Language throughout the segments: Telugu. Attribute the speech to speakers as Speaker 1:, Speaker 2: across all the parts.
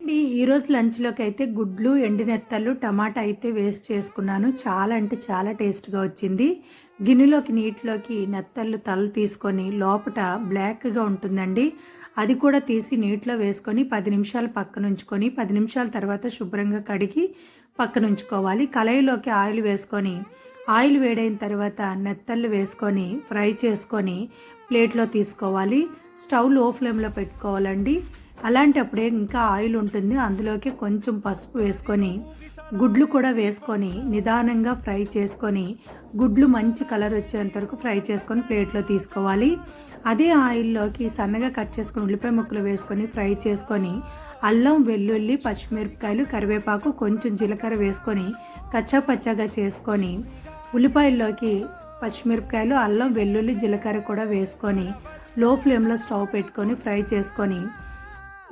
Speaker 1: ఈరోజు లంచ్లోకి అయితే గుడ్లు ఎండినెత్తళ్ళు టమాటా అయితే వేస్ట్ చేసుకున్నాను. చాలా అంటే చాలా టేస్ట్గా వచ్చింది. గిన్నెలోకి నీటిలోకి నెత్తళ్ళు తల తీసుకొని లోపట బ్లాక్గా ఉంటుందండి, అది కూడా తీసి నీటిలో వేసుకొని 10 నిమిషాలు పక్కన ఉంచుకొని 10 నిమిషాల తర్వాత శుభ్రంగా కడిగి పక్కన ఉంచుకోవాలి. కళాయిలోకి ఆయిల్ వేసుకొని ఆయిల్ వేడైన తర్వాత నెత్తళ్ళు వేసుకొని ఫ్రై చేసుకొని ప్లేట్లో తీసుకోవాలి. స్టవ్ లో ఫ్లేమ్లో పెట్టుకోవాలండి. అలాంటప్పుడే ఇంకా ఆయిల్ ఉంటుంది, అందులోకి కొంచెం పసుపు వేసుకొని గుడ్లు కూడా వేసుకొని నిదానంగా ఫ్రై చేసుకొని గుడ్లు మంచి కలర్ వచ్చేంత వరకు ఫ్రై చేసుకొని ప్లేట్లో తీసుకోవాలి. అదే ఆయిల్లోకి సన్నగా కట్ చేసుకుని ఉల్లిపాయ ముక్కలు వేసుకొని ఫ్రై చేసుకొని అల్లం, వెల్లుల్లి, పచ్చిమిరపకాయలు, కరివేపాకు, కొంచెం జీలకర్ర వేసుకొని కచ్చా పచ్చగా చేసుకొని ఉల్లిపాయల్లోకి పచ్చిమిరపకాయలు, అల్లం, వెల్లుల్లి, జీలకర్ర కూడా వేసుకొని లో ఫ్లేమ్లో స్టవ్ పెట్టుకొని ఫ్రై చేసుకొని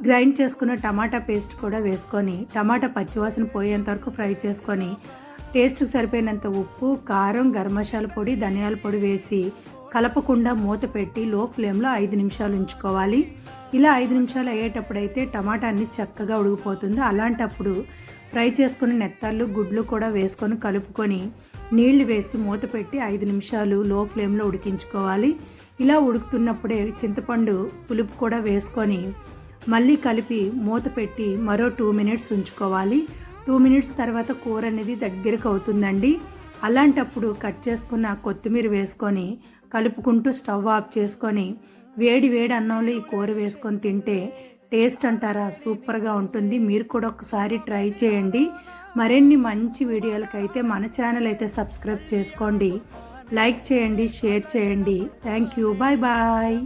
Speaker 1: గ్రైండ్ చేసుకున్న టమాటా పేస్ట్ కూడా వేసుకొని టమాటా పచ్చివాసన పోయేంత వరకు ఫ్రై చేసుకొని టేస్ట్కి సరిపోయినంత ఉప్పు, కారం, గరం మసాలా పొడి, ధనియాల పొడి వేసి కలపకుండా మూత పెట్టి లో ఫ్లేమ్లో 5 నిమిషాలు ఉంచుకోవాలి. ఇలా 5 నిమిషాలు అయ్యేటప్పుడైతే టమాటా అన్ని చక్కగా ఉడికిపోతుంది. అలాంటప్పుడు ఫ్రై చేసుకున్న నెత్తళ్ళు, గుడ్లు కూడా వేసుకొని కలుపుకొని నీళ్లు వేసి మూత పెట్టి 5 నిమిషాలు లో ఫ్లేమ్లో ఉడికించుకోవాలి. ఇలా ఉడుకుతున్నప్పుడే చింతపండు పులుపు కూడా వేసుకొని మళ్ళీ కలిపి మూత పెట్టి మరో 2 మినిట్స్ ఉంచుకోవాలి. 2 మినిట్స్ తర్వాత కూర అనేది దగ్గరకు అవుతుందండి. అలాంటప్పుడు కట్ చేసుకున్న కొత్తిమీర వేసుకొని కలుపుకుంటూ స్టవ్ ఆఫ్ చేసుకొని వేడి వేడి అన్నంలో ఈ కూర వేసుకొని తింటే టేస్ట్ అంటారా సూపర్గా ఉంటుంది. మీరు కూడా ఒకసారి ట్రై చేయండి. మరిన్ని మంచి వీడియోలకైతే మన ఛానల్ అయితే సబ్స్క్రైబ్ చేసుకోండి, లైక్ చేయండి, షేర్ చేయండి. Thank you. Bye bye.